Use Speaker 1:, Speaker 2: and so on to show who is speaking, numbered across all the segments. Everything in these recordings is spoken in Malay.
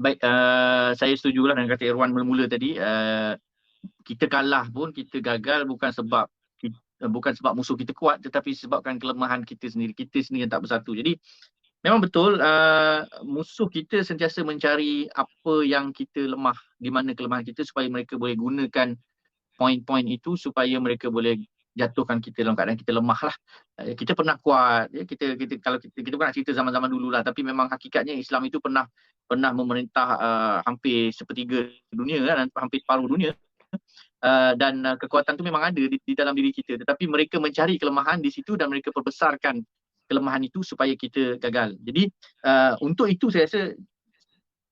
Speaker 1: Baik, saya setujulah dengan kata Irwan mula-mula tadi. Kita kalah pun, kita gagal bukan sebab musuh kita kuat, tetapi sebabkan kelemahan kita sendiri yang tak bersatu. Jadi memang betul, musuh kita sentiasa mencari apa yang kita lemah, di mana kelemahan kita, supaya mereka boleh gunakan poin-poin itu supaya mereka boleh jatuhkan kita dalam keadaan kita lemah lah. Kita pernah kuat, ya, kita bukan nak cerita zaman-zaman dulu lah, tapi memang hakikatnya Islam itu pernah pernah memerintah hampir sepertiga dunia kan, hampir separuh dunia. Dan kekuatan itu memang ada di dalam diri kita, tetapi mereka mencari kelemahan di situ dan mereka perbesarkan kelemahan itu supaya kita gagal. Jadi untuk itu saya rasa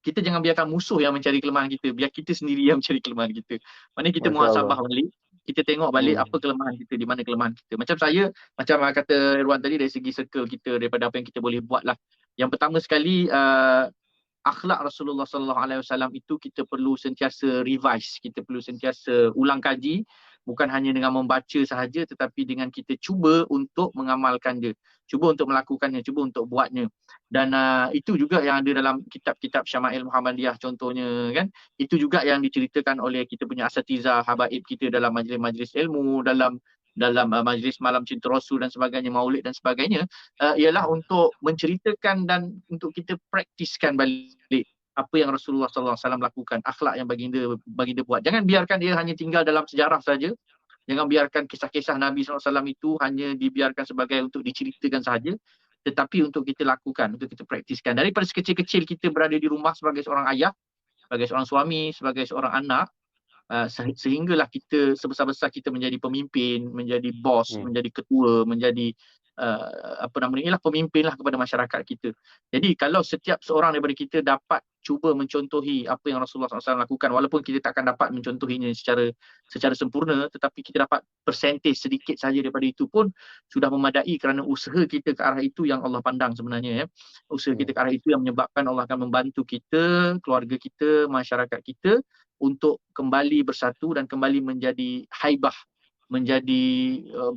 Speaker 1: kita jangan biarkan musuh yang mencari kelemahan kita, biar kita sendiri yang mencari kelemahan kita. Maknanya kita
Speaker 2: Masya Allah.
Speaker 1: muhasabah balik, kita tengok balik apa
Speaker 2: Hmm.
Speaker 1: kelemahan kita, di mana kelemahan kita. Macam kata Irwan tadi, dari segi circle kita, daripada apa yang kita boleh buat lah. Yang pertama sekali, akhlak Rasulullah sallallahu alaihi wasallam itu kita perlu sentiasa revise, kita perlu sentiasa ulang kaji, bukan hanya dengan membaca sahaja, tetapi dengan kita cuba untuk mengamalkan dia, cuba untuk melakukannya, cuba untuk buatnya. Dan itu juga yang ada dalam kitab-kitab Syama'il Muhammadiyah contohnya kan. Itu juga yang diceritakan oleh kita punya asatizah, habaib kita dalam majlis-majlis ilmu, dalam dalam majlis malam cinta Rasul dan sebagainya, maulid dan sebagainya, ialah untuk menceritakan dan untuk kita praktiskan balik apa yang Rasulullah sallallahu alaihi wasallam lakukan, akhlak yang baginda baginda buat. Jangan biarkan dia hanya tinggal dalam sejarah saja. Jangan biarkan kisah-kisah Nabi sallallahu alaihi wasallam itu hanya dibiarkan sebagai untuk diceritakan saja, tetapi untuk kita lakukan, untuk kita praktiskan. Daripada sekecil-kecil kita berada di rumah sebagai seorang ayah, sebagai seorang suami, sebagai seorang anak, sehinggalah kita sebesar-besar kita menjadi pemimpin, menjadi bos,
Speaker 2: Hmm.
Speaker 1: menjadi ketua, menjadi apa namanya, ialah pemimpin lah kepada masyarakat kita. Jadi kalau setiap seorang daripada kita dapat cuba mencontohi apa yang Rasulullah SAW lakukan, walaupun kita takkan dapat mencontohinya secara sempurna, tetapi kita dapat persentage sedikit saja daripada itu pun sudah memadai, kerana usaha kita ke arah itu yang Allah pandang sebenarnya, ya. Usaha kita
Speaker 2: Hmm.
Speaker 1: ke arah itu yang menyebabkan Allah akan membantu kita, keluarga kita, masyarakat kita untuk kembali bersatu dan kembali menjadi haibah, menjadi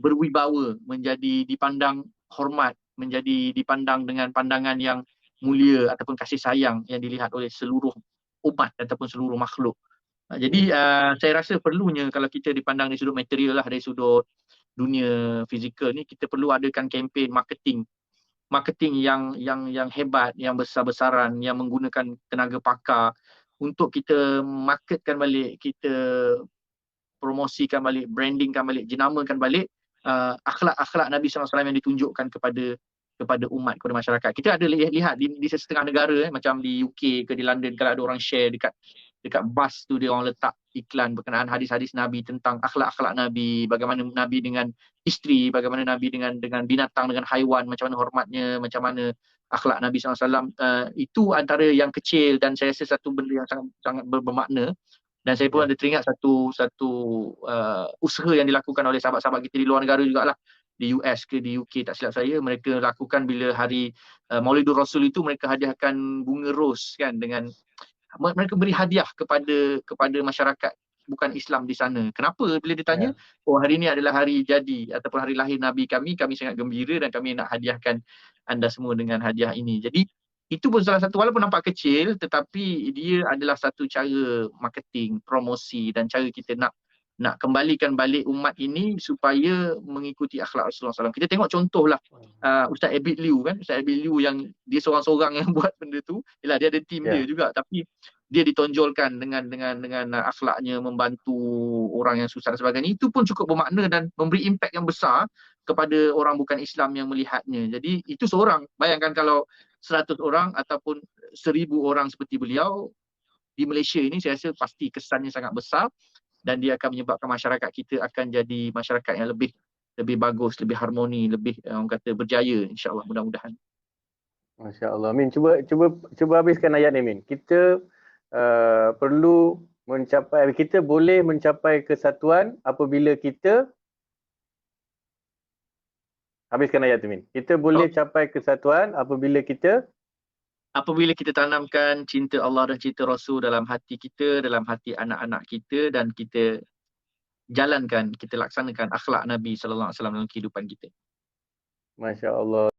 Speaker 1: berwibawa, menjadi dipandang hormat, menjadi dipandang dengan pandangan yang mulia ataupun kasih sayang yang dilihat oleh seluruh umat ataupun seluruh makhluk. Jadi
Speaker 2: Hmm.
Speaker 1: saya rasa perlunya, kalau kita dipandang dari sudut material lah, dari sudut dunia fizikal ni, kita perlu adakan kempen marketing yang hebat, yang besar-besaran, yang menggunakan tenaga pakar untuk kita marketkan balik, kita promosikan balik, brandingkan balik, jenamakan balik akhlak-akhlak Nabi SAW yang ditunjukkan kepada umat, kepada masyarakat. Kita ada lihat di setengah negara, macam di UK ke di London, kalau ada orang share dekat dekat bus tu, dia orang letak iklan berkenaan hadis-hadis Nabi tentang akhlak-akhlak Nabi, bagaimana Nabi dengan isteri, bagaimana Nabi dengan binatang, dengan haiwan, macam mana hormatnya, macam mana akhlak Nabi SAW. Itu antara yang kecil dan saya rasa satu benda yang sangat sangat bermakna. Dan saya pun
Speaker 2: Ya.
Speaker 1: ada teringat satu satu usaha yang dilakukan oleh sahabat-sahabat kita di luar negara jugalah, di US ke di UK tak silap saya, mereka lakukan bila hari Maulidur Rasul itu, mereka hadiahkan bunga ros kan, dengan mereka beri hadiah kepada masyarakat bukan Islam di sana. Kenapa? Bila ditanya,
Speaker 2: Ya.
Speaker 1: oh hari ini adalah hari jadi ataupun hari lahir Nabi kami sangat gembira dan kami nak hadiahkan anda semua dengan hadiah ini. Jadi itu pun salah satu, walaupun nampak kecil, tetapi dia adalah satu cara marketing, promosi, dan cara kita nak kembalikan balik umat ini supaya mengikuti akhlak Rasulullah SAW. Kita tengok contohlah Ustaz Abid Liu kan, Ustaz Abid Liu yang dia seorang-seorang yang buat benda tu. Yalah, dia ada tim dia
Speaker 2: Ya.
Speaker 1: juga, tapi dia ditonjolkan dengan akhlaknya, membantu orang yang susah dan sebagainya. Itu pun cukup bermakna dan memberi impak yang besar kepada orang bukan Islam yang melihatnya. Jadi itu seorang. Bayangkan kalau 100 orang ataupun 1000 orang seperti beliau di Malaysia ini, saya rasa pasti kesannya sangat besar dan dia akan menyebabkan masyarakat kita akan jadi masyarakat yang lebih lebih bagus, lebih harmoni, lebih orang kata berjaya, insya-Allah, mudah-mudahan.
Speaker 2: Masya Allah. Min, cuba habiskan ayat ni, Min. Kita perlu kita boleh mencapai kesatuan apabila kita habiskan ayat tu, Min. Kita boleh capai kesatuan
Speaker 1: Apabila kita tanamkan cinta Allah dan cinta Rasul dalam hati kita, dalam hati anak-anak kita, dan kita jalankan, kita laksanakan akhlak Nabi sallallahu alaihi wasallam dalam kehidupan kita.
Speaker 2: Masya Allah.